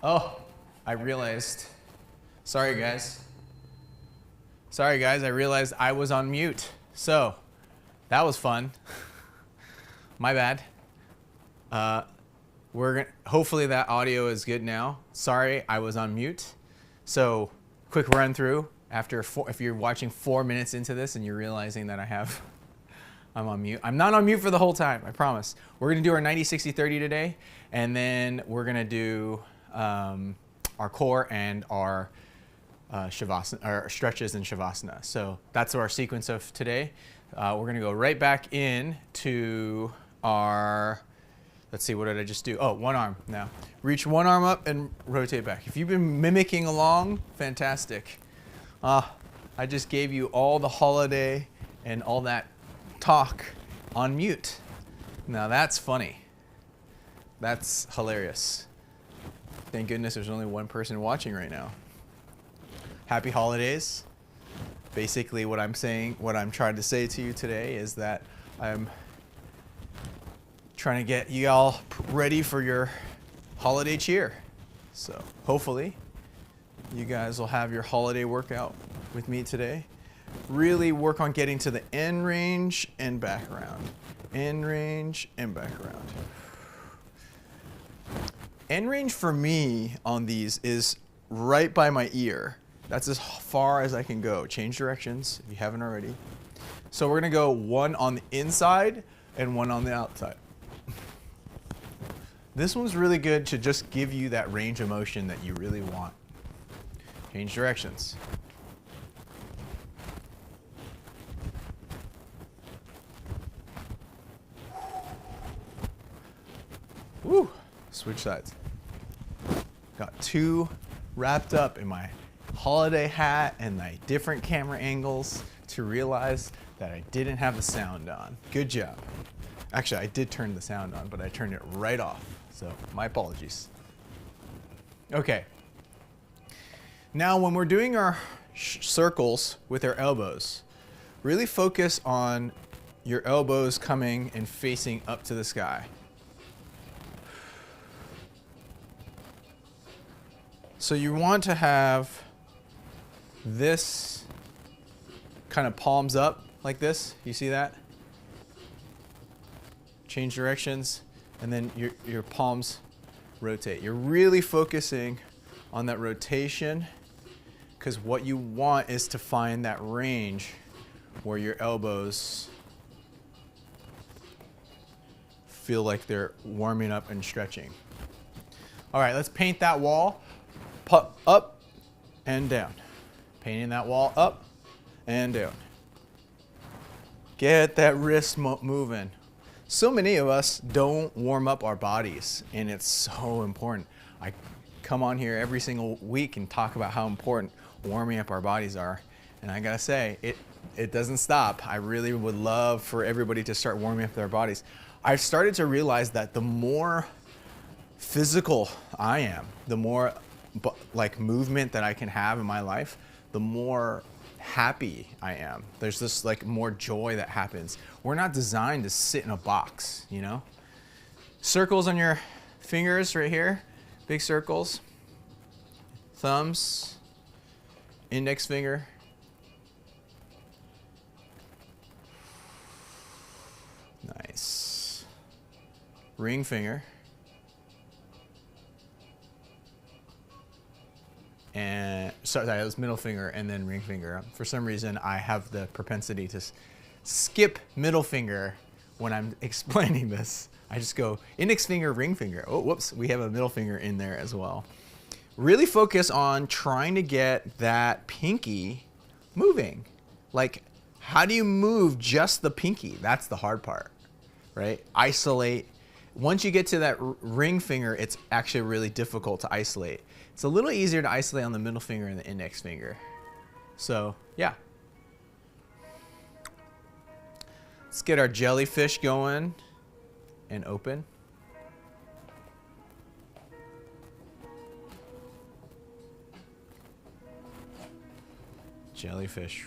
Oh, I realized. Sorry, guys. Sorry, guys. I realized I was on mute. So, that was fun. My bad. Hopefully that audio is good now. Sorry, I was on mute. So, quick run through. If you're watching 4 minutes into this and you're realizing that I'm on mute. I'm not on mute for the whole time, I promise. We're gonna do our 90, 60, 30 today, and then we're gonna do our core and our shavasana, or stretches and shavasana. So that's our sequence of today. We're gonna go right back in to our, let's see, what did I just do? Oh, one arm now. Reach one arm up and rotate back. If you've been mimicking along, fantastic. I just gave you all the holiday and all that talk on mute. Now that's funny. That's hilarious. Thank goodness there's only one person watching right now. Happy holidays. Basically what I'm trying to say to you today is that I'm trying to get you all ready for your holiday cheer. So hopefully you guys will have your holiday workout with me today. Really work on getting to the end range and back around. End range and back around. End range for me on these is right by my ear. That's as far as I can go. Change directions if you haven't already. So we're gonna go one on the inside and one on the outside. This one's really good to just give you that range of motion that you really want. Change directions. Woo, switch sides. Got too wrapped up in my holiday hat and my different camera angles to realize that I didn't have the sound on. Good job. Actually, I did turn the sound on, but I turned it right off. So my apologies. Okay. Now when we're doing our circles with our elbows, really focus on your elbows coming and facing up to the sky. So you want to have this kind of palms up like this. You see that? Change directions, and then your palms rotate. You're really focusing on that rotation because what you want is to find that range where your elbows feel like they're warming up and stretching. All right, let's paint that wall. Up and down. Painting that wall up and down. Get that wrist moving. So many of us don't warm up our bodies, and it's so important. I come on here every single week and talk about how important warming up our bodies are, and I gotta say, it doesn't stop. I really would love for everybody to start warming up their bodies. I've started to realize that the more physical I am, the more like movement that I can have in my life, the more happy I am. There's this like more joy that happens. We're not designed to sit in a box, you know? Circles on your fingers right here, big circles. Thumbs, index finger. Nice. Ring finger. And sorry, that was middle finger and then ring finger. For some reason, I have the propensity to skip middle finger when I'm explaining this. I just go index finger, ring finger. Oh, whoops, we have a middle finger in there as well. Really focus on trying to get that pinky moving. Like, how do you move just the pinky? That's the hard part, right? Isolate. Once you get to that ring finger, it's actually really difficult to isolate. It's a little easier to isolate on the middle finger and the index finger. So, yeah. Let's get our jellyfish going and open. Jellyfish.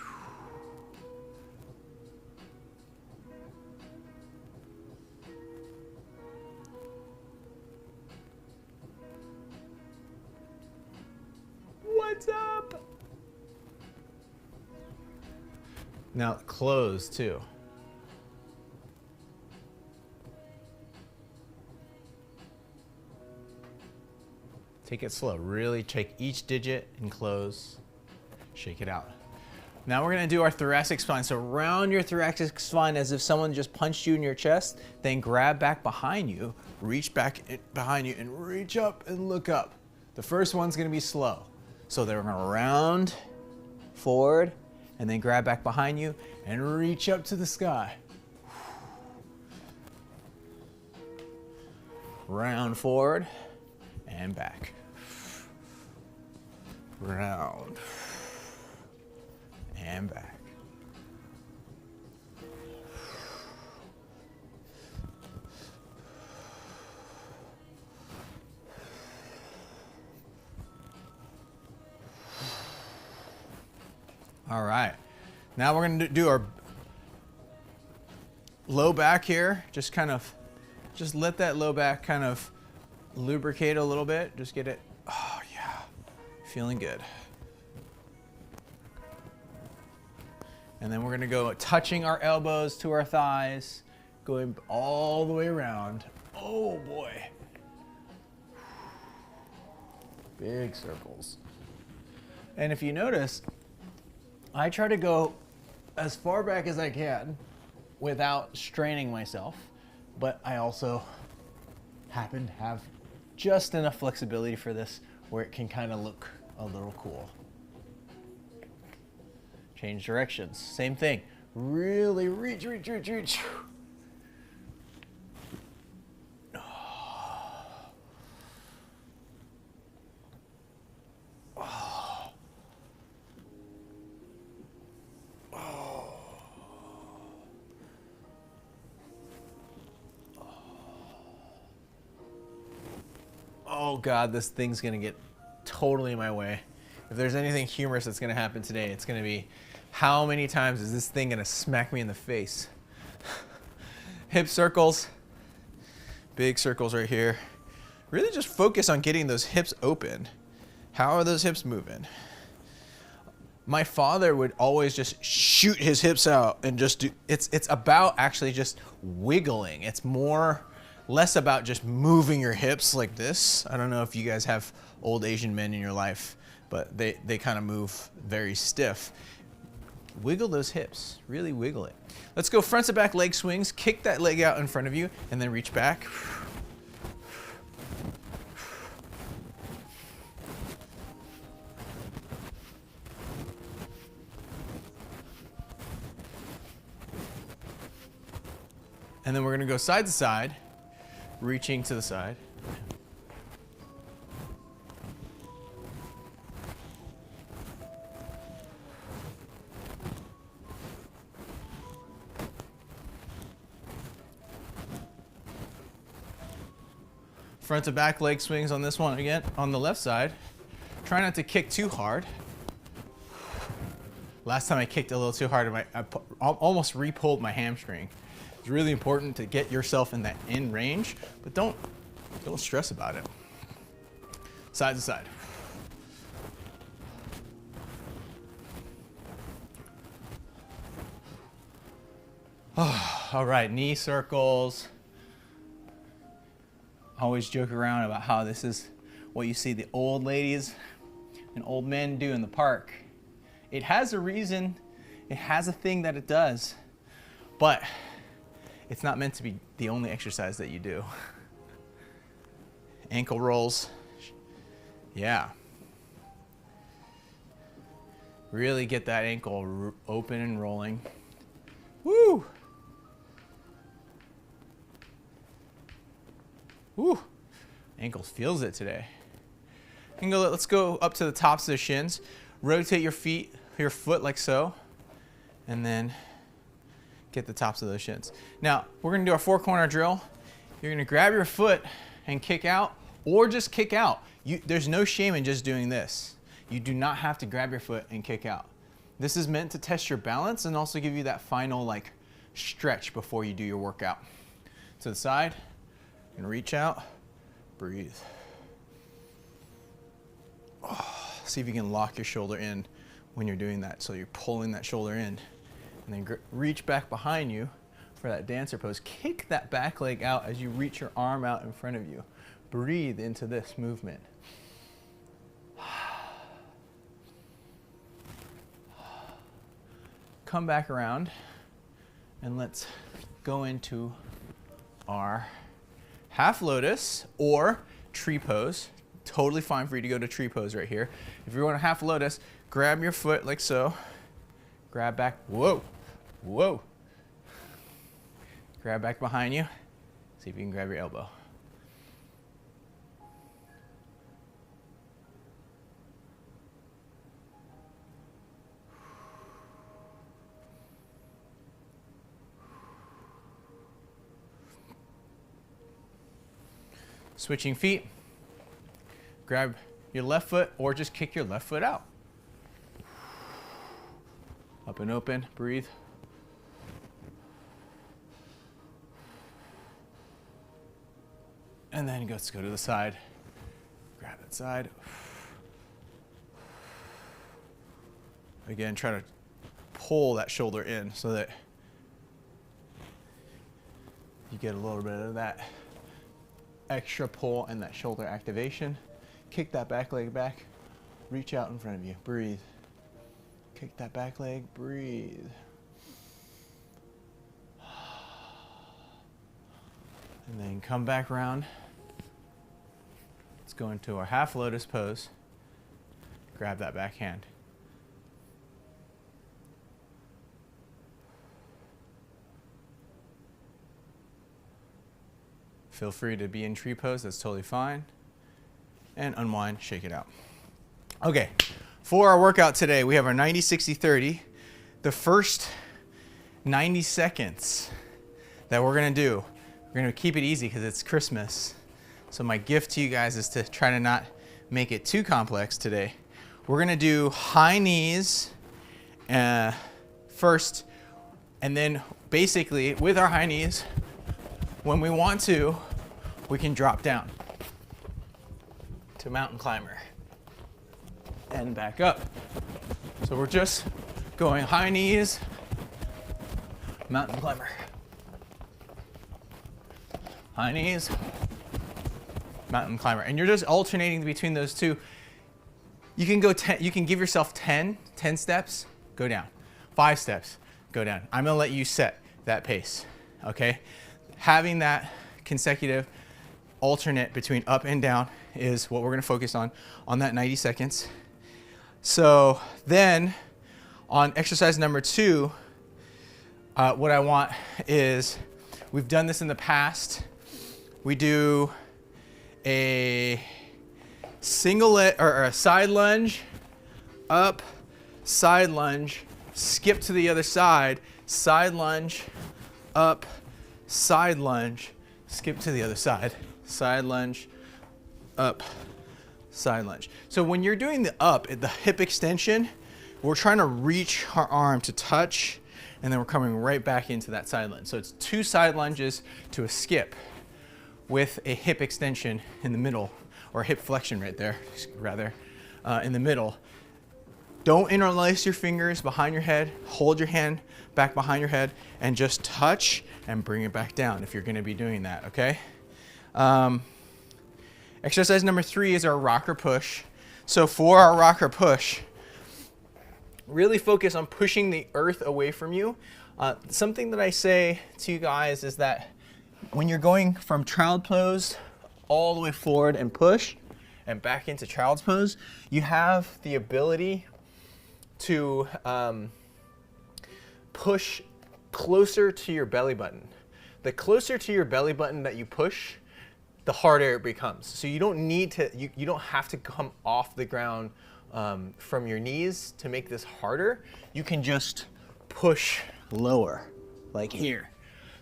Hands up. Now close too. Take it slow. Really take each digit and close. Shake it out. Now we're gonna do our thoracic spine. So round your thoracic spine as if someone just punched you in your chest, then grab back behind you, reach back behind you and reach up and look up. The first one's gonna be slow. So they're gonna round forward and then grab back behind you and reach up to the sky. Round forward and back. Round and back. All right. Now we're going to do our low back here. Just let that low back kind of lubricate a little bit. Just get it. Oh yeah. Feeling good. And then we're going to go touching our elbows to our thighs, going all the way around. Oh boy. Big circles. And if you notice, I try to go as far back as I can without straining myself, but I also happen to have just enough flexibility for this where it can kind of look a little cool. Change directions, same thing. Really reach, reach, reach, reach. Oh God, this thing's gonna get totally in my way. If there's anything humorous that's gonna happen today, it's gonna be how many times is this thing gonna smack me in the face? Hip circles, big circles right here. Really just focus on getting those hips open. How are those hips moving? My father would always just shoot his hips out and just do, it's about actually just wiggling. It's less about just moving your hips like this. I don't know if you guys have old Asian men in your life, but they kind of move very stiff. Wiggle those hips, really wiggle it. Let's go front to back leg swings. Kick that leg out in front of you and then reach back. And then we're gonna go side to side, reaching to the side. Front to back leg swings on this one again, on the left side. Try not to kick too hard. Last time I kicked a little too hard, I almost re-pulled my hamstring. It's really important to get yourself in that in range, but don't stress about it. Side to side. Oh, all right, knee circles. Always joke around about how this is what you see the old ladies and old men do in the park. It has a reason, it has a thing that it does, but it's not meant to be the only exercise that you do. Ankle rolls, yeah. Really get that ankle open and rolling. Woo! Woo! Ankles feels it today. And let's go up to the tops of the shins. Rotate your foot like so, and then get the tops of those shins. Now, we're gonna do our 4-corner drill. You're gonna grab your foot and kick out, or just kick out. There's no shame in just doing this. You do not have to grab your foot and kick out. This is meant to test your balance and also give you that final stretch before you do your workout. To the side, and reach out, breathe. Oh, See if you can lock your shoulder in when you're doing that. So you're pulling that shoulder in, and then reach back behind you for that dancer pose. Kick that back leg out as you reach your arm out in front of you. Breathe into this movement. Come back around and let's go into our half lotus or tree pose. Totally fine for you to go to tree pose right here. If you're going to half lotus, grab your foot like so. Grab back. Whoa. Whoa. Grab back behind you. See if you can grab your elbow. Switching feet. Grab your left foot or just kick your left foot out. Up and open, breathe. And then let's go to the side. Grab that side. Again, try to pull that shoulder in so that you get a little bit of that extra pull and that shoulder activation. Kick that back leg back. Reach out in front of you. Breathe. Kick that back leg. Breathe. And then come back around. Let's go into our half lotus pose. Grab that back hand. Feel free to be in tree pose, that's totally fine. And unwind, shake it out. Okay, for our workout today, we have our 90, 60, 30. The first 90 seconds that we're gonna do, we're gonna keep it easy because it's Christmas. So my gift to you guys is to try to not make it too complex today. We're gonna do high knees first, and then basically with our high knees, when we want to, we can drop down to mountain climber and back up. So we're just going high knees, mountain climber. High knees, mountain climber. And you're just alternating between those two. You can go 10, you can give yourself 10 steps, go down. 5 steps, go down. I'm gonna let you set that pace, okay? Having that consecutive alternate between up and down is what we're gonna focus on that 90 seconds. So then on exercise number 2, what I want is, we've done this in the past. We do a single leg or a side lunge, up, side lunge, skip to the other side lunge, up, side lunge, skip to the other side lunge, up, side lunge. So when you're doing the up, the hip extension, we're trying to reach our arm to touch, and then we're coming right back into that side lunge. So it's 2 side lunges to a skip with a hip extension in the middle, or hip flexion right there, rather, in the middle. Don't interlace your fingers behind your head. Hold your hand back behind your head and just touch and bring it back down if you're gonna be doing that, okay? Exercise number 3 is our rocker push. So for our rocker push, really focus on pushing the earth away from you. Something that I say to you guys is that when you're going from child pose all the way forward and push and back into child's pose, you have the ability to push closer to your belly button. The closer to your belly button that you push, the harder it becomes. So you don't need to, you don't have to come off the ground from your knees to make this harder. You can just push lower, like here.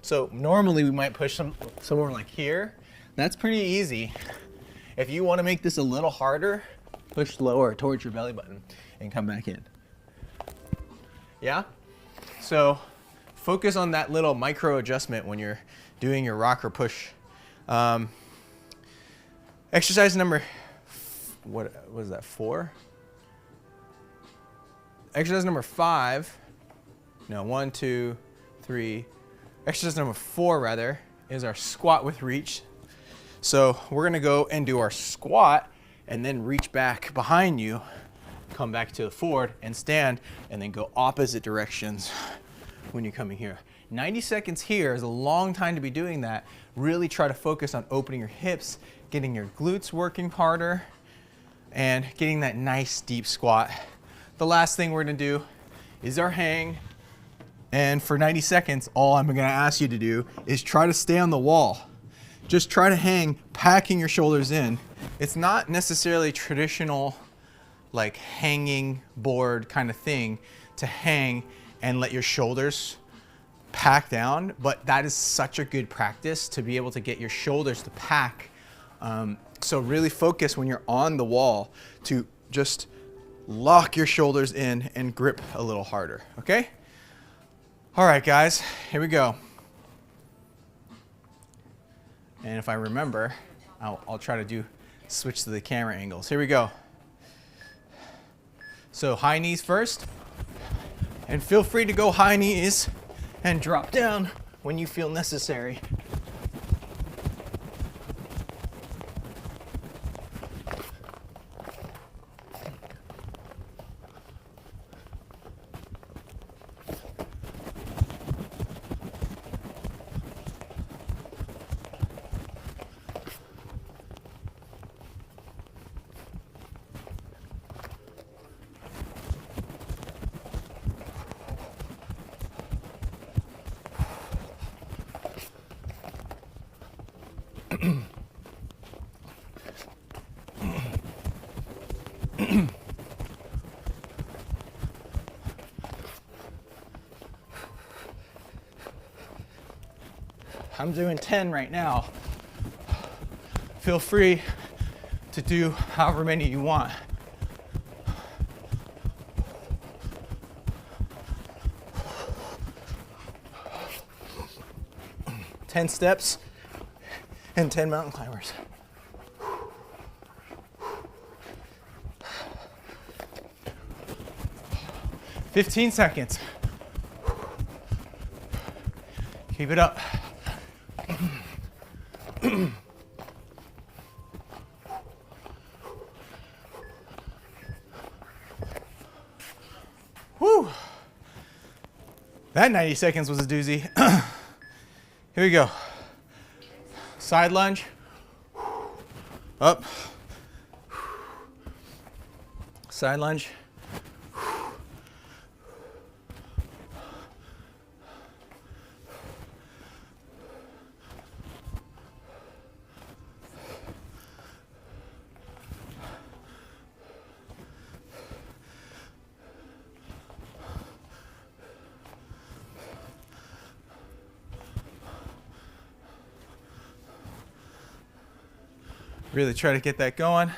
So normally we might push somewhere like here. That's pretty easy. If you want to make this a little harder, push lower towards your belly button and come back in. Yeah? So focus on that little micro adjustment when you're doing your rocker push. Exercise number, what was that, 4? exercise number 5, no, 1, 2, 3. Exercise number 4 rather is our squat with reach. So we're gonna go and do our squat and then reach back behind you, come back to the forward and stand, and then go opposite directions when you're coming here. 90 seconds here is a long time to be doing that. Really try to focus on opening your hips, getting your glutes working harder, and getting that nice deep squat. The last thing we're gonna do is our hang. And for 90 seconds, all I'm gonna ask you to do is try to stay on the wall. Just try to hang, packing your shoulders in. It's not necessarily traditional, like hanging board kind of thing to hang and let your shoulders pack down, but that is such a good practice to be able to get your shoulders to pack. So really focus when you're on the wall to just lock your shoulders in and grip a little harder, okay? All right, guys, here we go. And if I remember, I'll try to switch to the camera angles. Here we go. So high knees first, and feel free to go high knees and drop down when you feel necessary. I'm doing 10 right now. Feel free to do however many you want. Ten steps and 10 mountain climbers. "15 seconds. Keep it up. Whew. That 90 seconds was a doozy. Here we go. Side lunge. Up. Side lunge. Really try to get that going.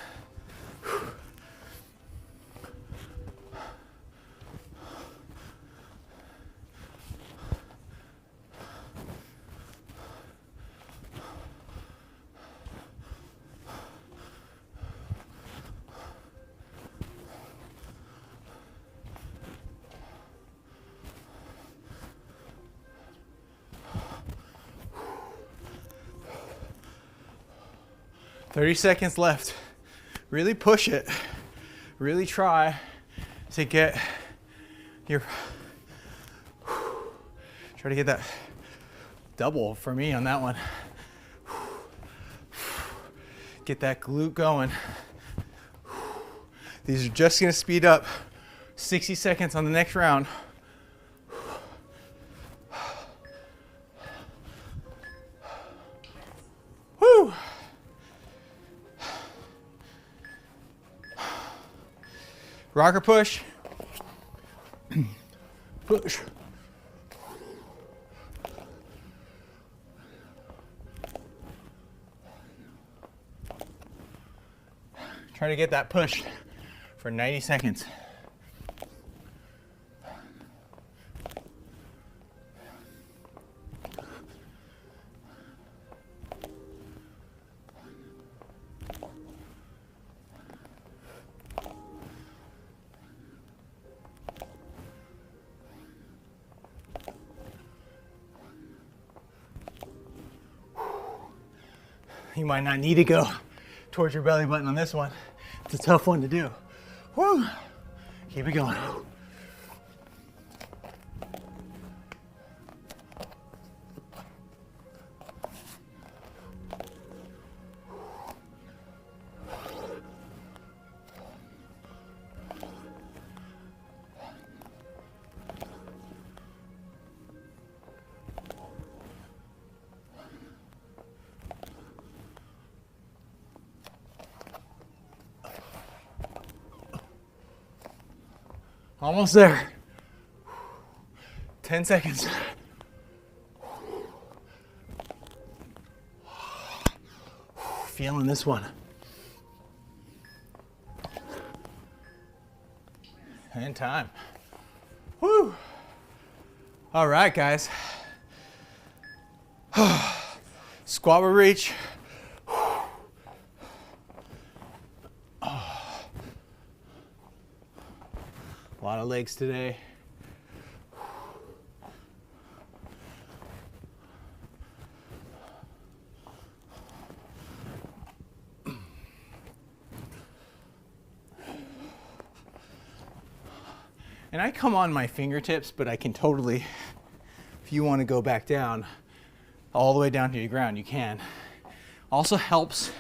"30 seconds left. Really push it. Really try to get your, try to get that double for me on that one. Get that glute going. These are just gonna speed up. 60 seconds on the next round. Woo! Rocker push. Push. Try to get that push for 90 seconds. You might not need to go towards your belly button on this one. It's a tough one to do. Woo. Keep it going. Almost there. 10 seconds. Feeling this one. And time. Woo. All right, guys. Squat with reach. A lot of legs today. And I come on my fingertips, but I can totally, if you want to go back down, all the way down to your ground, you can. Also helps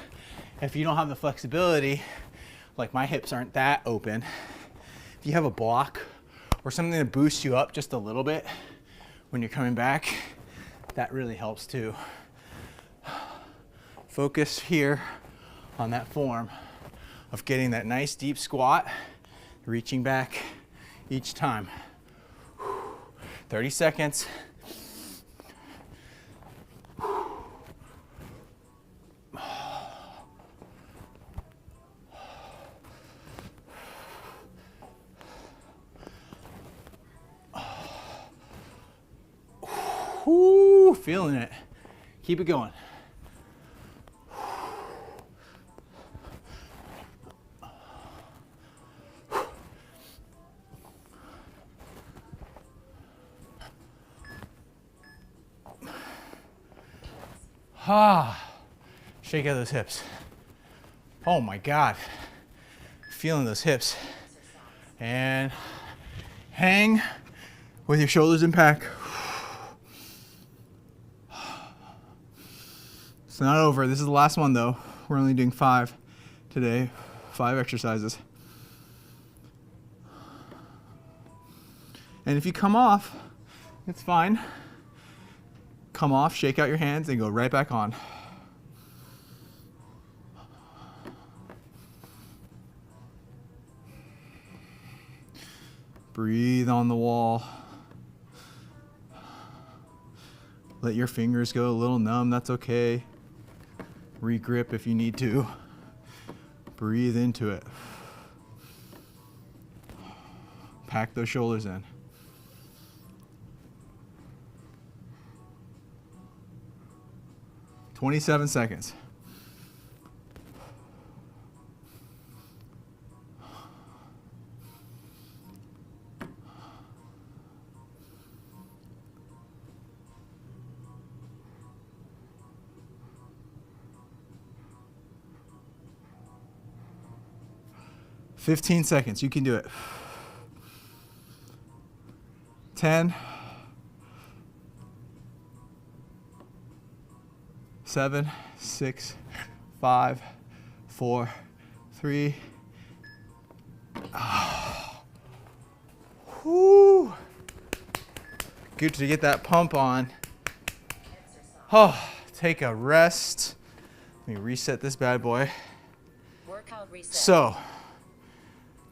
if you don't have the flexibility, like my hips aren't that open. If you have a block or something that boosts you up just a little bit when you're coming back, that really helps too. Focus here on that form of getting that nice deep squat, reaching back each time. 30 seconds. Whoo, feeling it. Keep it going. Shake out those hips. Oh my God. Feeling those hips. And hang with your shoulders in pack. It's not over. This is the last one though. We're only doing 5 today. 5 exercises. And if you come off, it's fine. Come off, shake out your hands, and go right back on. Breathe on the wall. Let your fingers go a little numb, that's okay. Regrip if you need to. Breathe into it. Pack those shoulders in. "27 seconds. "15 seconds. You can do it. 10, 7, 6, 5, 4, 3. Whoo. Good to get that pump on. Take a rest. Let me reset this bad boy. Workout reset. So,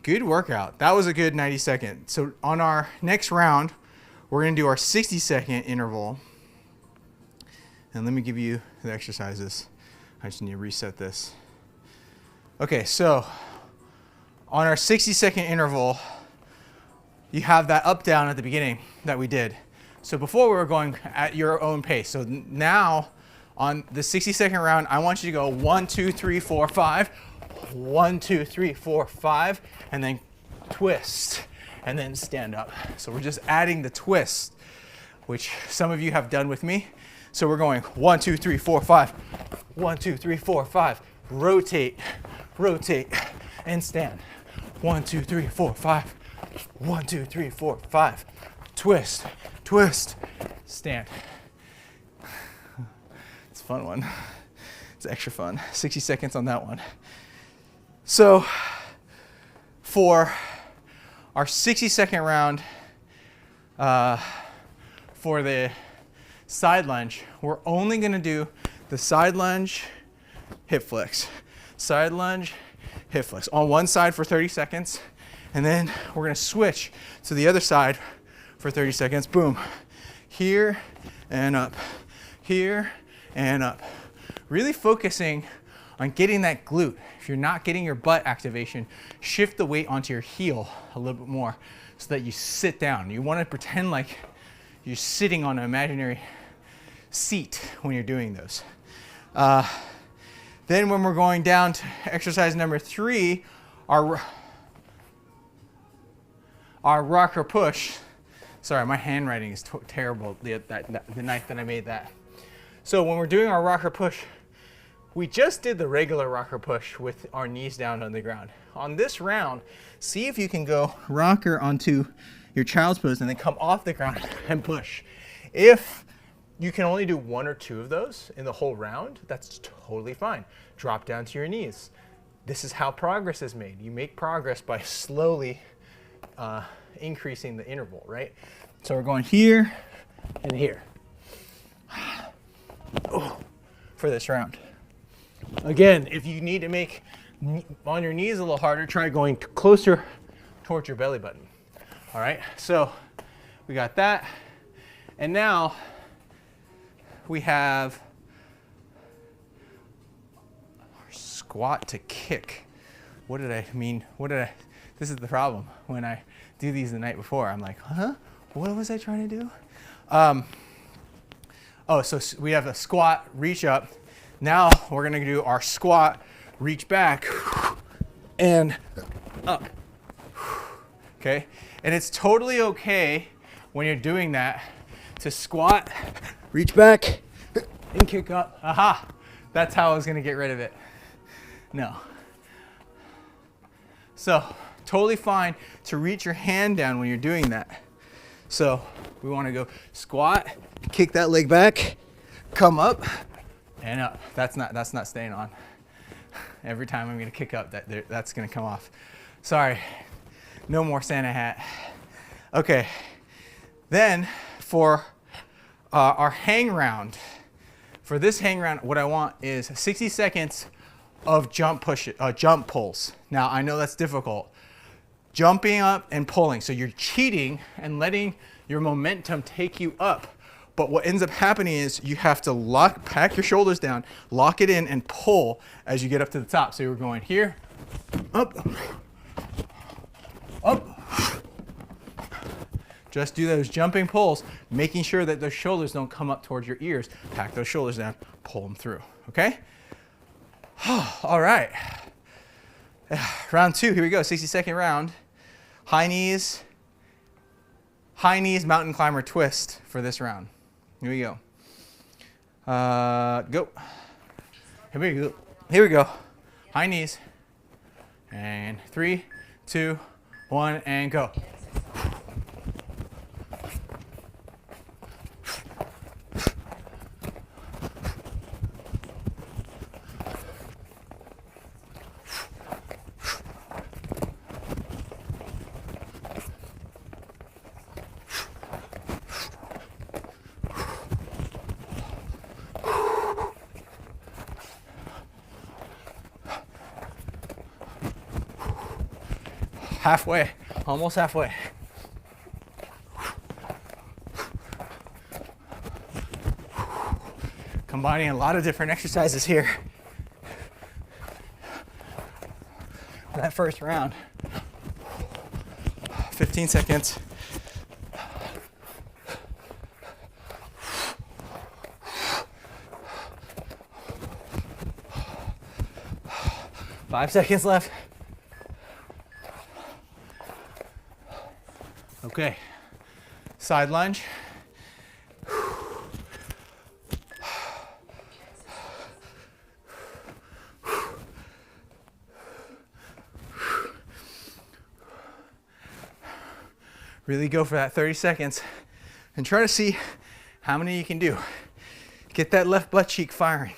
good workout. That was a good 90 second. So on our next round, we're gonna do our 60-second interval. And let me give you the exercises. I just need to reset this. Okay, so on our 60-second interval, you have that up down at the beginning that we did. So before we were going at your own pace. So now on the 60-second round, I want you to go 1, 2, 3, 4, 5. 1, 2, 3, 4, 5, and then twist, and then stand up. So we're just adding the twist, which some of you have done with me. So we're going 1, 2, 3, 4, 5. 1, 2, 3, 4, 5. Rotate, rotate, and stand. 1, 2, 3, 4, 5. 1, 2, 3, 4, 5. Twist, twist, stand. It's a fun one. It's extra fun. 60 seconds on that one. So for our 60-second round, for the side lunge, we're only going to do the side lunge, hip flex. Side lunge, hip flex. On one side for 30 seconds, and then we're going to switch to the other side for 30 seconds. Boom. Here and up. Here and up. Really focusing on getting that glute. If you're not getting your butt activation, shift the weight onto your heel a little bit more so that you sit down. You want to pretend like you're sitting on an imaginary seat when you're doing those. Then when we're going down to exercise number 3, our rocker push. Sorry, my handwriting is terrible the night that I made that. So when we're doing our rocker push, we just did the regular rocker push with our knees down on the ground. On this round, see if you can go rocker onto your child's pose and then come off the ground and push. If you can only do 1 or 2 of those in the whole round, that's totally fine. Drop down to your knees. This is how progress is made. You make progress by slowly increasing the interval, right? So we're going here and here for this round. Again, if you need to make on your knees a little harder, try going closer towards your belly button. All right, so we got that. And now we have our squat to kick. What did I mean? This is the problem. When I do these the night before, I'm like, huh? What was I trying to do? So we have a squat, reach up. Now we're gonna do our squat, reach back, and up. Okay? And it's totally okay when you're doing that to squat, reach back, and kick up. Aha! That's how I was gonna get rid of it. No. So, totally fine to reach your hand down when you're doing that. So, we wanna go squat, kick that leg back, come up, and up. That's not staying on. Every time I'm gonna kick up, that's gonna come off. Sorry, no more Santa hat. Okay, then for our hang round, for this hang round, what I want is 60 seconds of jump pulls. Now I know that's difficult. Jumping up and pulling, so you're cheating and letting your momentum take you up. But what ends up happening is you have to pack your shoulders down, lock it in, and pull as you get up to the top. So you're going here, up, up. Just do those jumping pulls, making sure that those shoulders don't come up towards your ears. Pack those shoulders down, pull them through, okay? All right. Round 2, here we go, 60-second round. High knees, mountain climber twist for this round. Here we go. Go. Here we go. High knees. And 3, 2, 1, and go. Halfway, almost halfway. Combining a lot of different exercises here. That first round, 15 seconds. Five seconds left. Okay, side lunge. Really go for that 30 seconds and try to see how many you can do. Get that left butt cheek firing.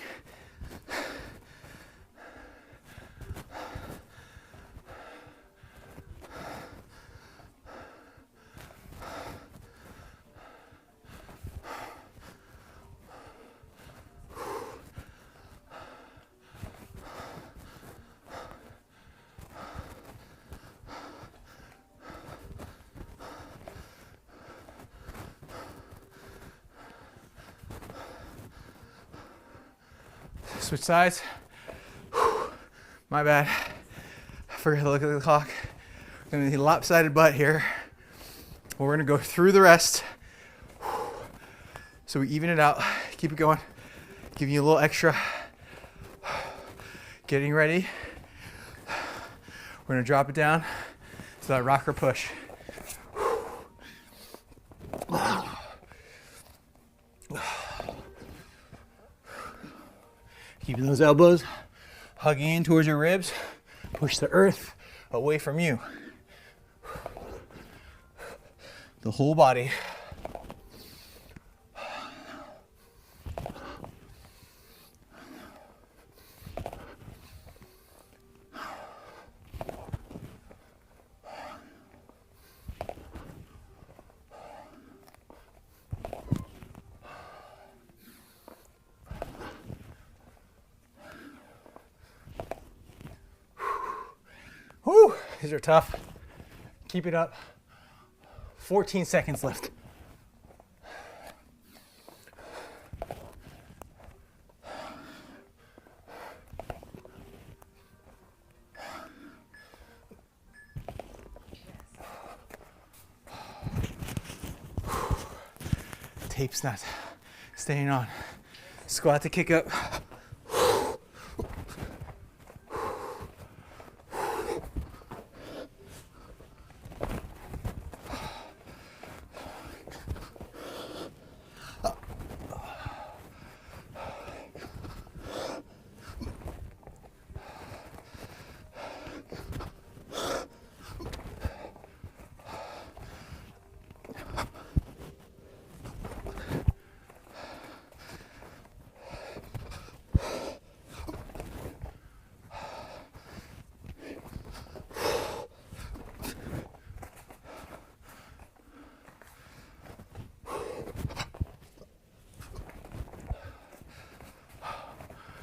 Switch sides. My bad. I forgot to look at the clock. Gonna need a lopsided butt here. We're gonna go through the rest. So we even it out. Keep it going. Giving you a little extra. Getting ready. We're gonna drop it down to that rocker push. Keeping those elbows hugging in towards your ribs. Push the earth away from you. The whole body. Whew, these are tough. Keep it up. 14 seconds left. Tape's not staying on. Squat to kick up.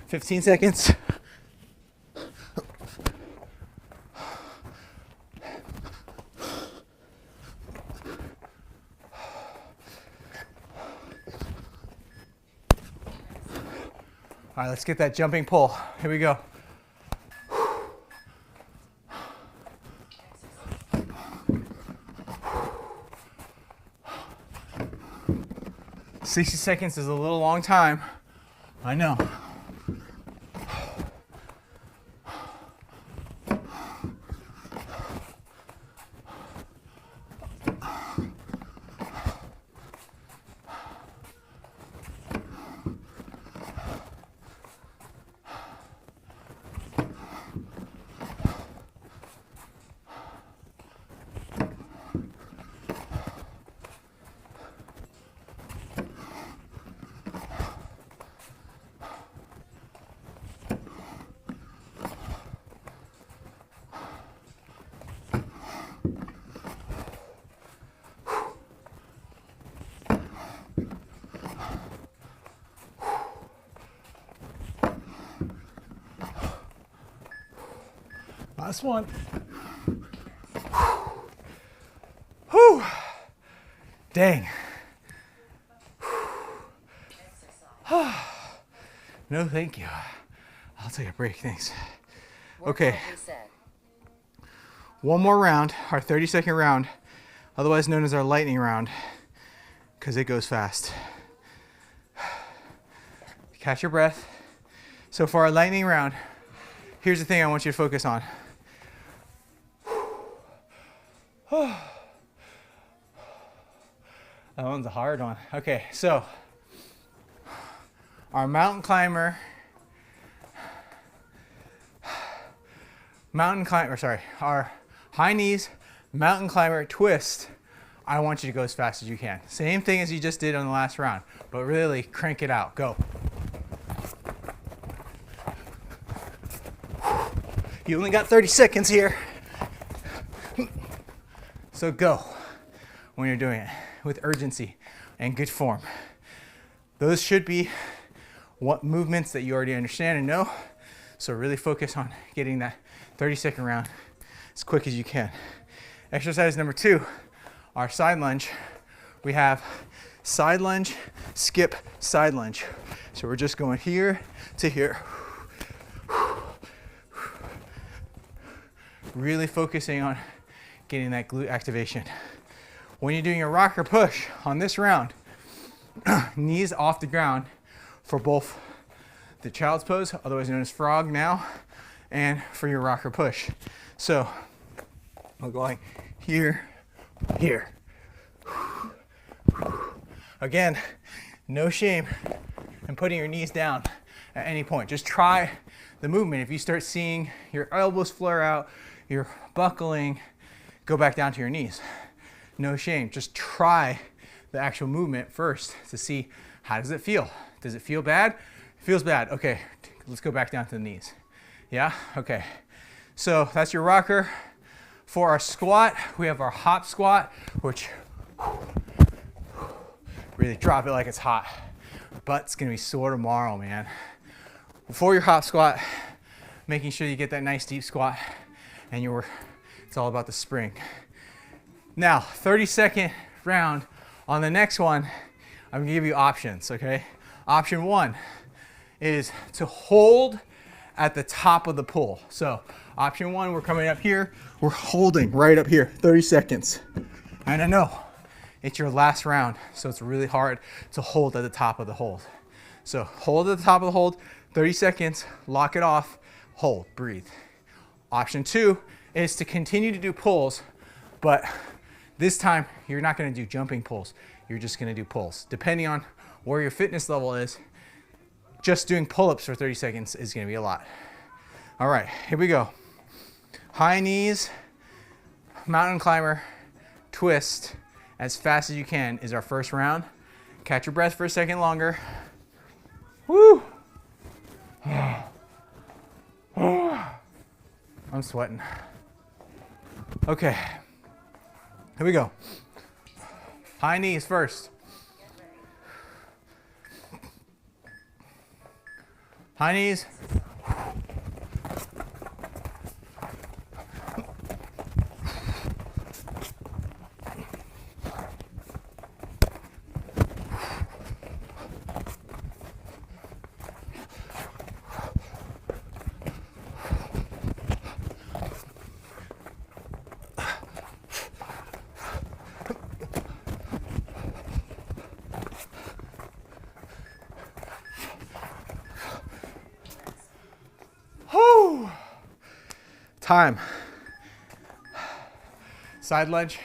Fifteen seconds. All right, let's get that jumping pull. Here we go. 60 seconds is a little long time. I know. Last one. Whew. Dang. No, thank you. I'll take a break, thanks. Okay. One more round, our 30-second round, otherwise known as our lightning round, because it goes fast. Catch your breath. So for our lightning round, here's the thing I want you to focus on. That one's a hard one. Okay, so our mountain climber, our high knees, mountain climber twist I want you to go as fast as you can. Same thing as you just did on the last round, but really crank it out. Go. You only got 30 seconds here. So go when you're doing it with urgency and good form. Those should be what movements that you already understand and know. So really focus on getting that 30-second round as quick as you can. Exercise number 2, our side lunge. We have side lunge, skip, side lunge. So we're just going here to here. Really focusing on getting that glute activation. When you're doing a rocker push on this round, knees off the ground for both the child's pose, otherwise known as frog now, and for your rocker push. So we're going here, here. Again, no shame in putting your knees down at any point. Just try the movement. If you start seeing your elbows flare out, you're buckling, go back down to your knees. No shame. Just try the actual movement first to see how does it feel. Does it feel bad? It feels bad. Okay, let's go back down to the knees. Yeah? Okay. So that's your rocker. For our squat, we have our hop squat, which really drop it like it's hot. Butt's gonna be sore tomorrow, man. For your hop squat, making sure you get that nice deep squat, and it's all about the spring. Now, 30-second round. On the next one, I'm gonna give you options, okay? Option 1 is to hold at the top of the pull. So option 1, we're coming up here, we're holding right up here, 30 seconds. And I know it's your last round, so it's really hard to hold at the top of the hold. So hold at the top of the hold, 30 seconds, lock it off, hold, breathe. Option 2 is to continue to do pulls, but this time you're not gonna do jumping pulls. You're just gonna do pulls. Depending on where your fitness level is, just doing pull-ups for 30 seconds is gonna be a lot. All right, here we go. High knees, mountain climber, twist, as fast as you can is our first round. Catch your breath for a second longer. Woo! I'm sweating. Okay, here we go. High knees first. High knees. Time. Side lunge.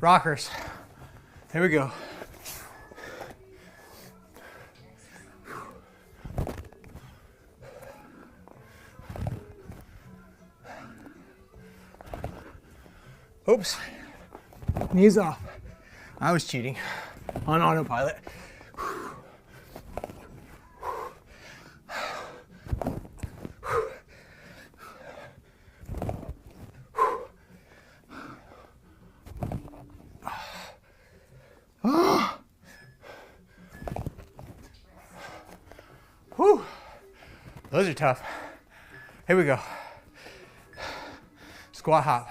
Rockers. Here we go. Oops. Knees off. I was cheating on autopilot. Whew. Those are tough. Here we go. Squat hop.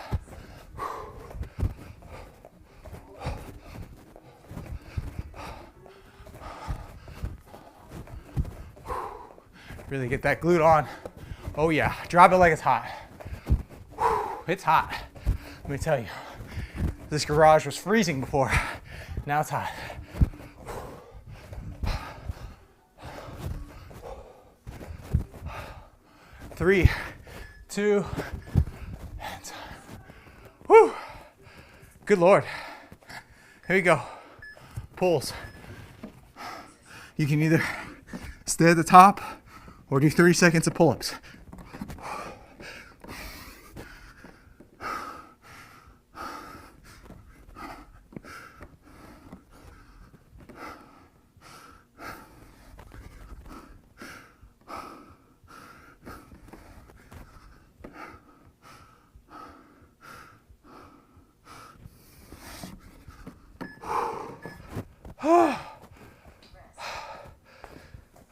Really get that glute on. Oh yeah, drop it like it's hot. It's hot, let me tell you. This garage was freezing before. Now it's hot. 3, 2, and whew. Good Lord. Here you go. Pulls. You can either stay at the top or do 30 seconds of pull-ups.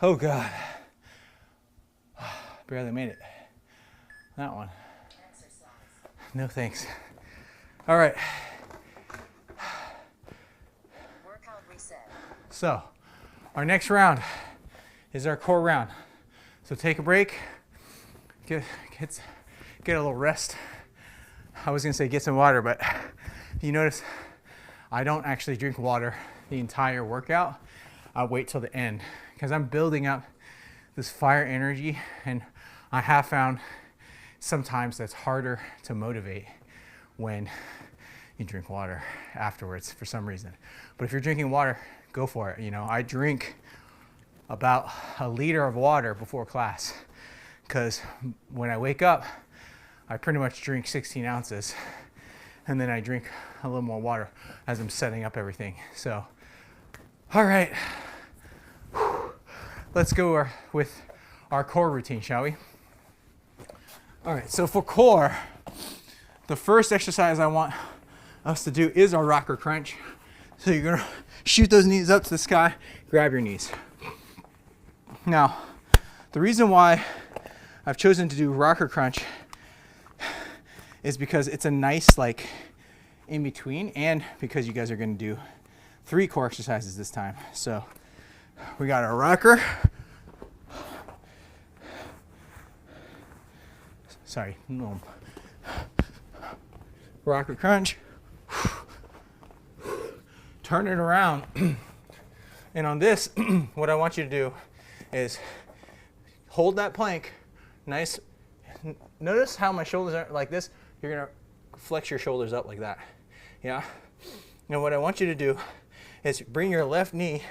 Oh God. Barely made it. That one. No thanks. All right. Workout reset. So, our next round is our core round. So take a break. Get a little rest. I was gonna say get some water, but you notice I don't actually drink water the entire workout. I wait till the end because I'm building up this fire energy, and I have found sometimes that's harder to motivate when you drink water afterwards for some reason. But if you're drinking water, go for it. You know, I drink about a liter of water before class because when I wake up, I pretty much drink 16 ounces and then I drink a little more water as I'm setting up everything. So, all right, let's go with our core routine, shall we? All right, so for core, the first exercise I want us to do is our rocker crunch. So you're gonna shoot those knees up to the sky, grab your knees. Now, the reason why I've chosen to do rocker crunch is because it's a nice like in between, and because you guys are gonna do 3 core exercises this time. So we got our rocker. Sorry, no. Rocker crunch. Turn it around. And on this, what I want you to do is hold that plank nice. Notice how my shoulders are like this. You're gonna flex your shoulders up like that. Yeah. Now what I want you to do is bring your left knee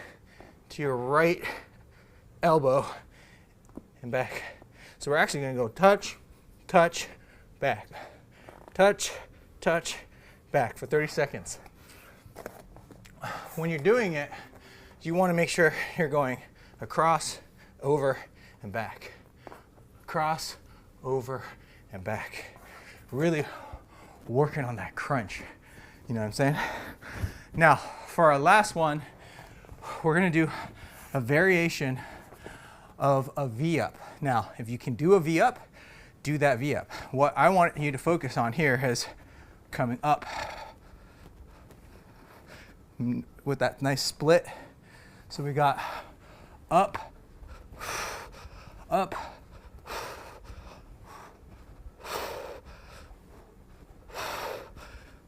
to your right elbow and back. So we're actually gonna go touch, touch, back. Touch, touch, back for 30 seconds. When you're doing it, you want to make sure you're going across, over, and back. Across, over, and back. Really working on that crunch. You know what I'm saying? Now, for our last one, we're going to do a variation of a V-up. Now, if you can do a V-up, do that V-up. What I want you to focus on here is coming up with that nice split. So we got up, up,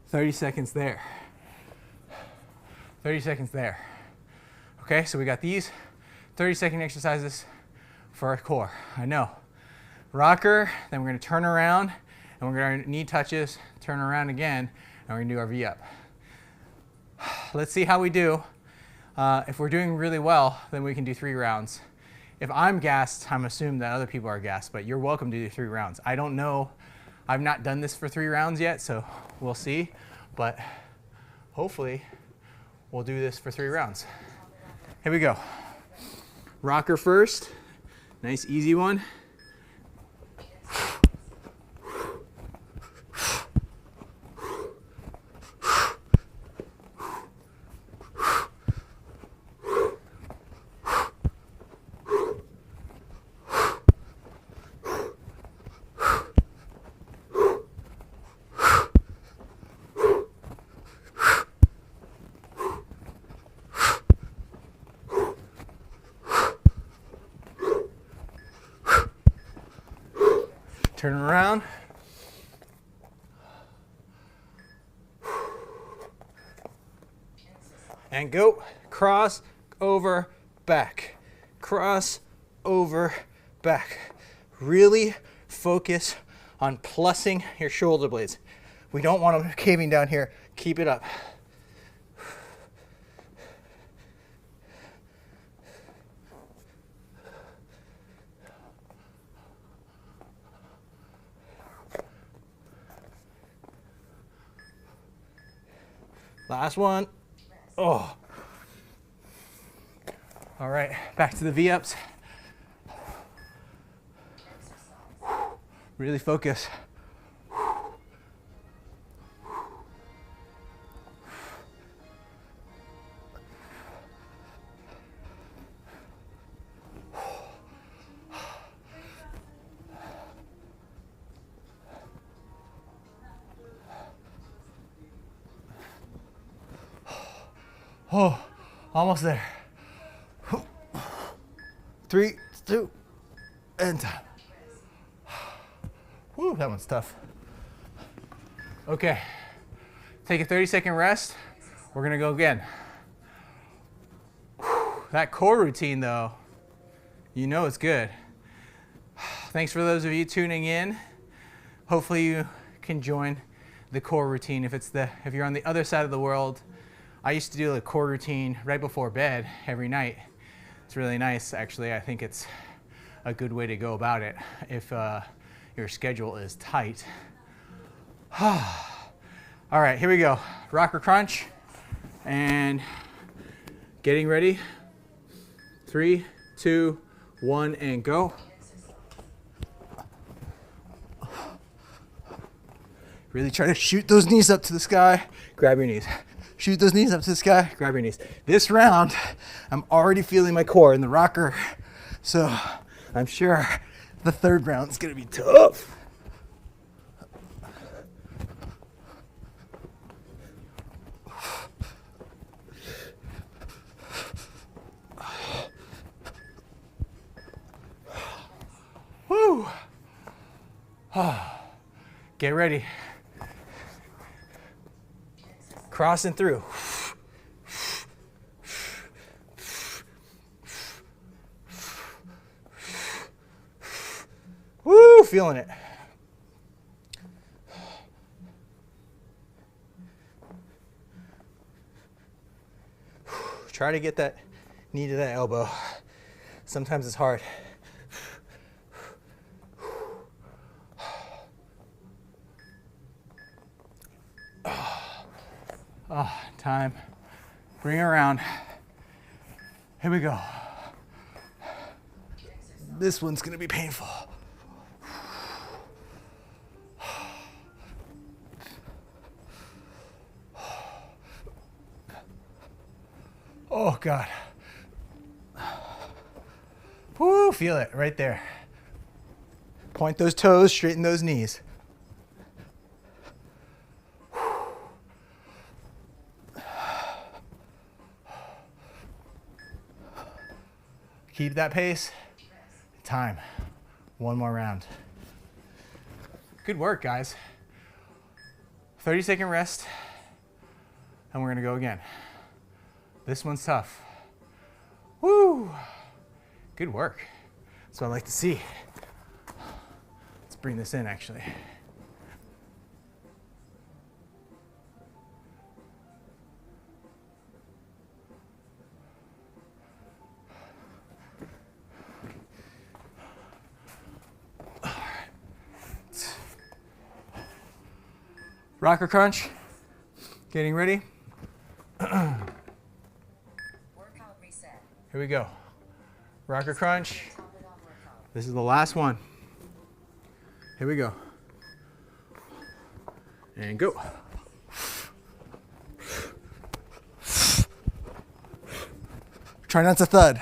30 seconds there. 30 seconds there. Okay, so we got these 30-second exercises for our core. I know. Rocker, then we're gonna turn around, and we're gonna knee touches, turn around again, and we're gonna do our V-up. Let's see how we do. If we're doing really well, then we can do 3 rounds. If I'm gassed, I'm assuming that other people are gassed, but you're welcome to do 3 rounds. I don't know. I've not done this for 3 rounds yet, so we'll see. But hopefully, we'll do this for 3 rounds. Here we go. Rocker first. Nice, easy one. Turn around. And go. Cross, over, back. Cross, over, back. Really focus on plussing your shoulder blades. We don't want them caving down here. Keep it up. Last one. Oh. All right, back to the V-ups. Really focus. Oh, almost there. 3, 2, and time. Woo, that one's tough. Okay, take a 30-second rest. We're gonna go again. That core routine though, you know it's good. Thanks for those of you tuning in. Hopefully you can join the core routine if you're on the other side of the world. I used to do a core routine right before bed every night. It's really nice, actually. I think it's a good way to go about it if your schedule is tight. All right, here we go. Rocker crunch and getting ready. 3, 2, 1, and go. Really try to shoot those knees up to the sky. Grab your knees. Shoot those knees up to the sky, grab your knees. This round, I'm already feeling my core in the rocker, so I'm sure the third round is gonna be tough. Woo! Get ready. Crossing through. Woo, feeling it. Try to get that knee to that elbow. Sometimes it's hard. Oh, time. Bring it around. Here we go. This one's gonna be painful. Oh God. Woo, feel it right there. Point those toes, straighten those knees. Keep that pace. Time. One more round. Good work, guys. 30-second rest, and we're gonna go again. This one's tough. Woo! Good work. That's what I like to see. Let's bring this in, actually. Rocker crunch. Getting ready. Workout reset. Here we go. Rocker crunch. Top it off workout. This is the last one. Here we go. And go. Try not to thud.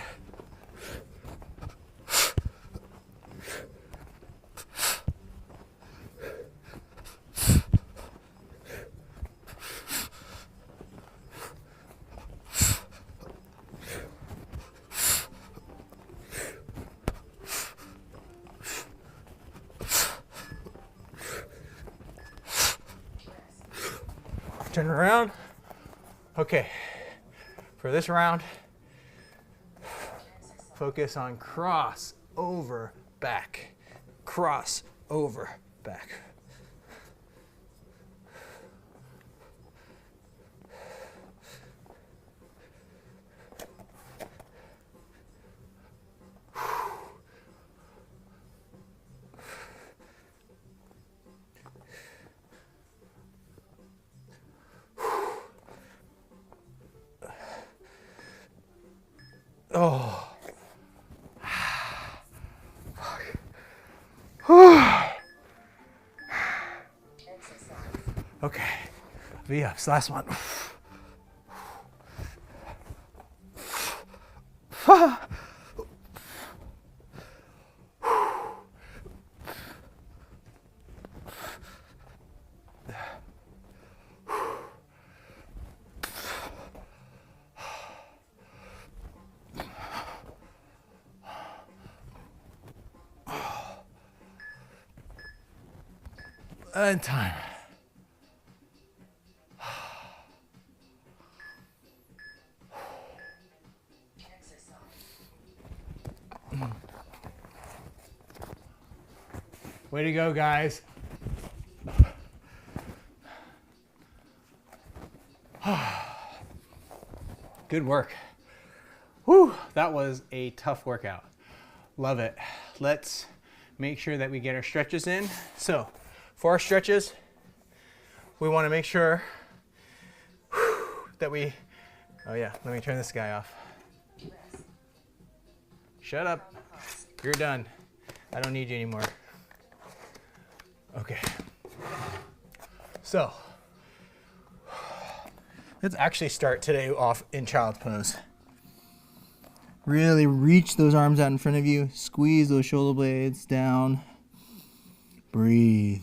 Turn around. Okay. For this round, focus on cross, over, back. Cross, over, back. Oh. Okay, V-ups, last one. And time. Way to go, guys. Good work. Whew, that was a tough workout. Love it. Let's make sure that we get our stretches in. So, for our stretches, we want to make sure that we, oh yeah, let me turn this guy off. Shut up. You're done. I don't need you anymore. Okay. So, let's actually start today off in child's pose. Really reach those arms out in front of you. Squeeze those shoulder blades down. Breathe.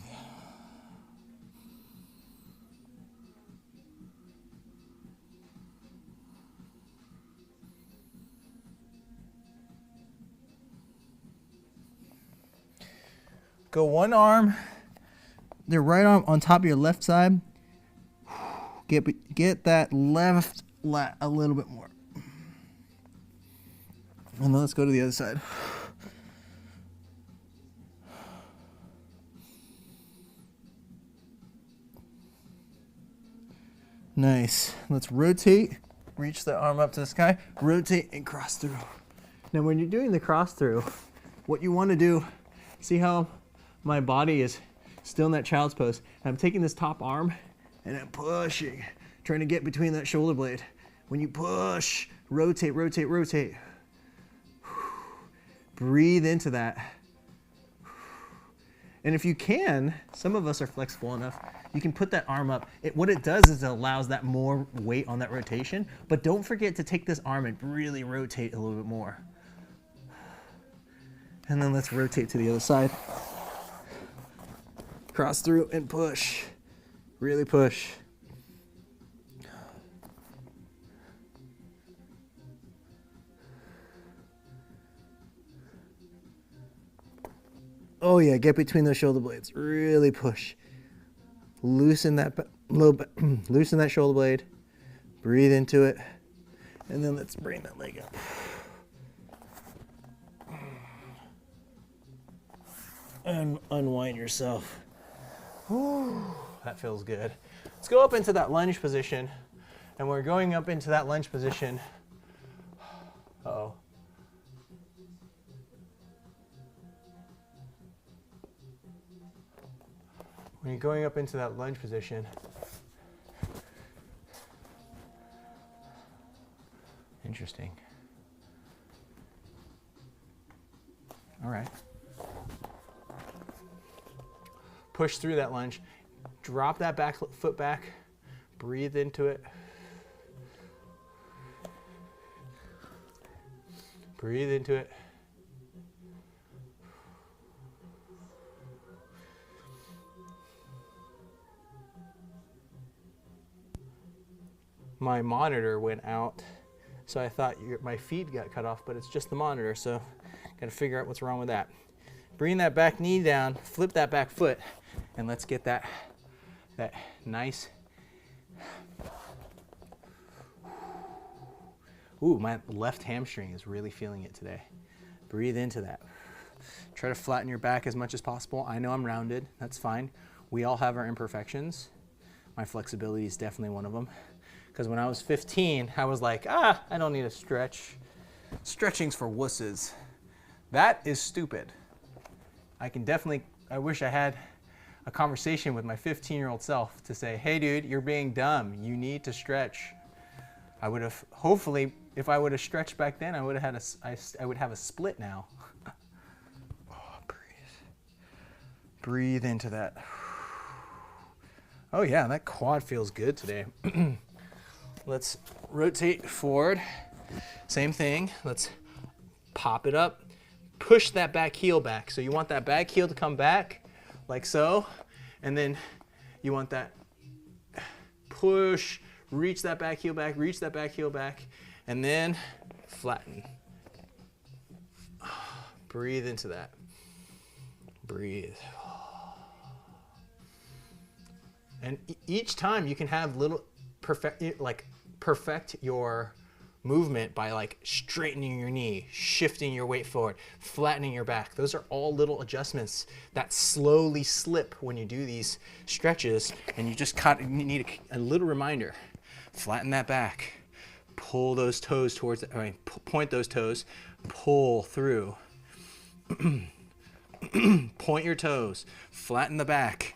Go one arm, the right arm on top of your left side. Get that left lat a little bit more. And then let's go to the other side. Nice. Let's rotate. Reach the arm up to the sky. Rotate and cross through. Now when you're doing the cross through, what you want to do, see how my body is still in that child's pose. I'm taking this top arm and I'm pushing, trying to get between that shoulder blade. When you push, rotate, rotate, rotate. Breathe into that. And if you can, some of us are flexible enough, you can put that arm up. What it does is it allows that more weight on that rotation, but don't forget to take this arm and really rotate a little bit more. And then let's rotate to the other side. Cross through and push. Really push. Oh yeah, get between those shoulder blades. Really push. Loosen that loosen that shoulder blade. Breathe into it. And then let's bring that leg up. And unwind yourself. Whew, that feels good. Let's go up into that lunge position. And we're going up into that lunge position. Uh-oh. When you're going up into that lunge position, interesting. All right. Push through that lunge. Drop that back foot back. Breathe into it. Breathe into it. My monitor went out, so I thought my feed got cut off, but it's just the monitor, so got to figure out what's wrong with that. Bring that back knee down, flip that back foot, and let's get that nice Ooh, my left hamstring is really feeling it today. Breathe into that. Try to flatten your back as much as possible. I know I'm rounded. That's fine. We all have our imperfections. My flexibility is definitely one of them. Because when I was 15, I was like, I don't need a stretch. Stretching's for wusses. That is stupid. I wish I had a conversation with my 15-year-old self to say, hey dude, you're being dumb. You need to stretch. I would have, hopefully, if I would have stretched back then, I would have I would have a split now. Oh, breathe. Breathe into that. Oh yeah, that quad feels good today. Let's rotate forward. Same thing. Let's pop it up. Push that back heel back. So you want that back heel to come back, like so. And then you want that push, reach that back heel back, reach that back heel back, and then flatten. Breathe into that. Breathe. And each time you can have little perfect your movement by like straightening your knee, shifting your weight forward, flattening your back. Those are all little adjustments that slowly slip when you do these stretches, and you just need a little reminder. Flatten that back. Pull those toes towards, point those toes, pull through. Point your toes, flatten the back,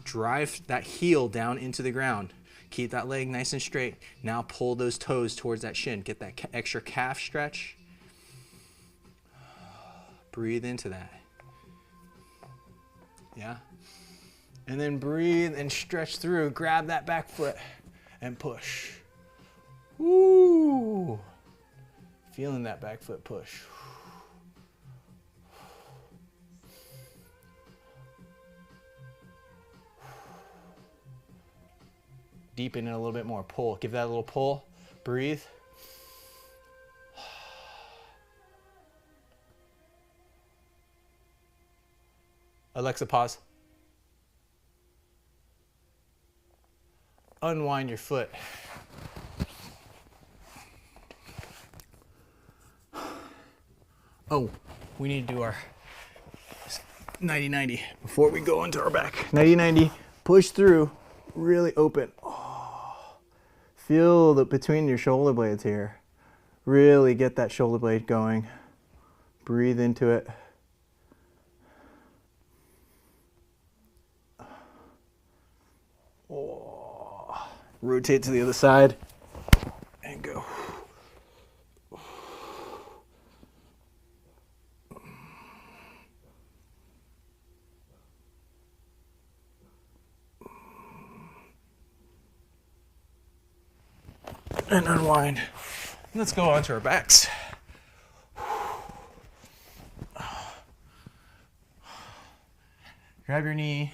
drive that heel down into the ground. Keep that leg nice and straight. Now pull those toes towards that shin. Get that extra calf stretch. Breathe into that. Yeah? And then breathe and stretch through. Grab that back foot and push. Woo! Feeling that back foot push. Deepen it a little bit more. Pull. Give that a little pull. Breathe. Alexa, pause. Unwind your foot. Oh, we need to do our 90-90 before we go into our back. 90-90. Push through. Really open. Feel the between your shoulder blades here. Really get that shoulder blade going. Breathe into it. Oh. Rotate to the other side and go. And unwind. Let's go on to our backs. Grab your knee.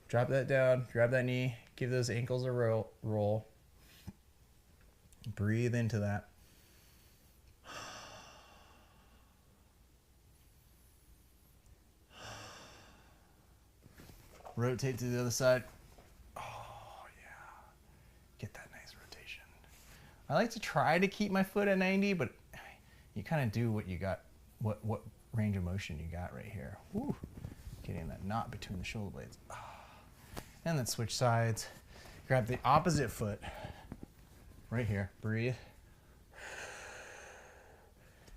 Drop that down. Grab that knee. Give those ankles a roll. Breathe into that. Rotate to the other side. Get that nice rotation. I like to try to keep my foot at 90, but you kind of do what you got, what range of motion you got right here. Woo. Getting that knot between the shoulder blades. And then switch sides. Grab the opposite foot right here. Breathe.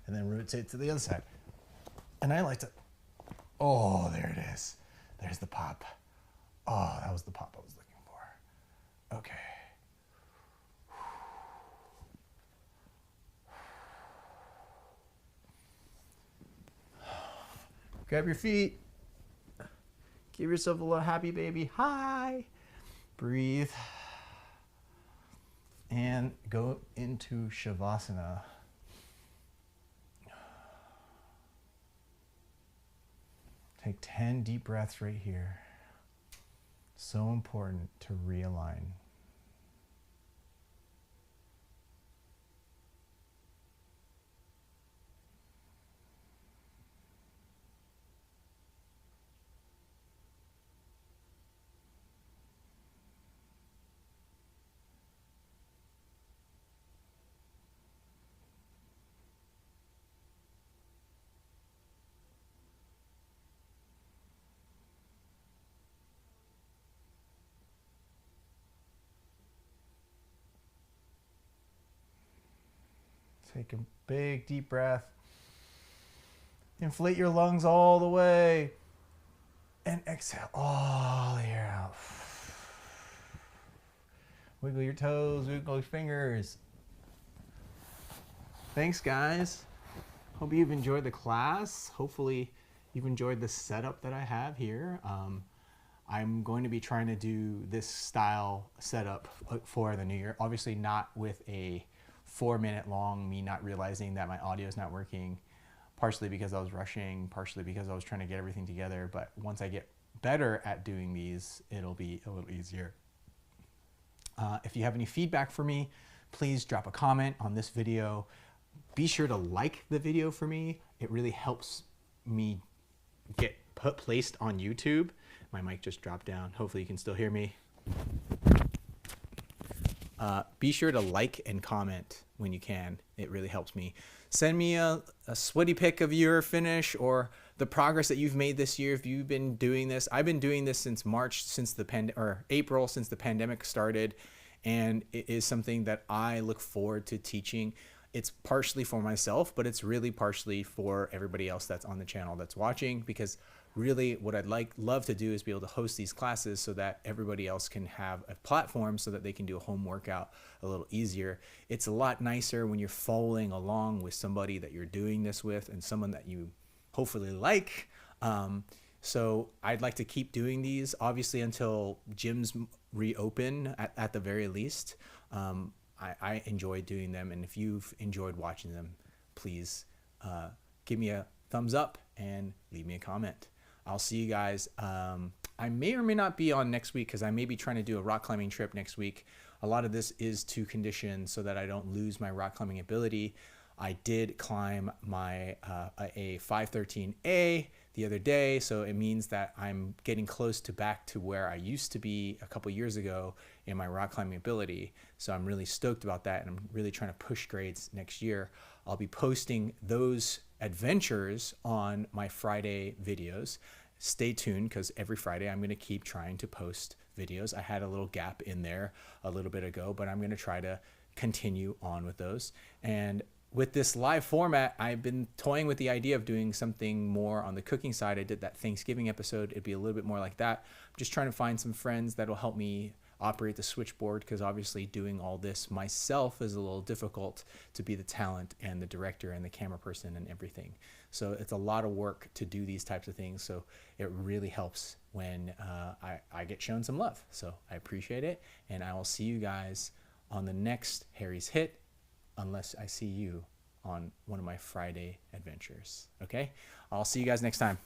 And then rotate to the other side. And I like to, oh, there it is. There's the pop. Oh, that was the pop I was looking for. Okay. Grab your feet. Give yourself a little happy baby. Hi. Breathe. And go into Shavasana. Take 10 deep breaths right here. So important to realign. Take a big deep breath. Inflate your lungs all the way. And exhale all the air out. Wiggle your toes, wiggle your fingers. Thanks, guys. Hope you've enjoyed the class. Hopefully you've enjoyed the setup that I have here. I'm going to be trying to do this style setup for the new year. Obviously not with a 4-minute long, me not realizing that my audio is not working, partially because I was rushing, partially because I was trying to get everything together. But once I get better at doing these, it'll be a little easier. If you have any feedback for me, please drop a comment on this video. Be sure to like the video for me. It really helps me get placed on YouTube. My mic just dropped down. Hopefully you can still hear me. Be sure to like and comment when you can. It really helps me. Send me a sweaty pic of your finish or the progress that you've made this year. If you've been doing this, I've been doing this since March, April, since the pandemic started, and it is something that I look forward to teaching. It's partially for myself, but it's really partially for everybody else that's on the channel that's watching, because really what I'd love to do is be able to host these classes so that everybody else can have a platform so that they can do a home workout a little easier. It's a lot nicer when you're following along with somebody that you're doing this with and someone that you hopefully like. So I'd like to keep doing these, obviously, until gyms reopen at the very least. I enjoy doing them, and if you've enjoyed watching them, please give me a thumbs up and leave me a comment. I'll see you guys. I may or may not be on next week because I may be trying to do a rock climbing trip next week. A lot of this is to condition so that I don't lose my rock climbing ability. I did climb my a 513A the other day, so it means that I'm getting close to back to where I used to be a couple years ago in my rock climbing ability. So I'm really stoked about that, and I'm really trying to push grades next year. I'll be posting those adventures on my Friday videos. Stay tuned, because every Friday I'm going to keep trying to post videos. I had a little gap in there a little bit ago, but I'm going to try to continue on with those. And with this live format, I've been toying with the idea of doing something more on the cooking side. I did that Thanksgiving episode. It'd be a little bit more like that. I'm just trying to find some friends that'll help me operate the switchboard, because obviously doing all this myself is a little difficult, to be the talent and the director and the camera person and everything. So it's a lot of work to do these types of things. So it really helps when I get shown some love. So I appreciate it, and I will see you guys on the next Harry's HIIT, unless I see you on one of my Friday adventures. Okay? I'll see you guys next time.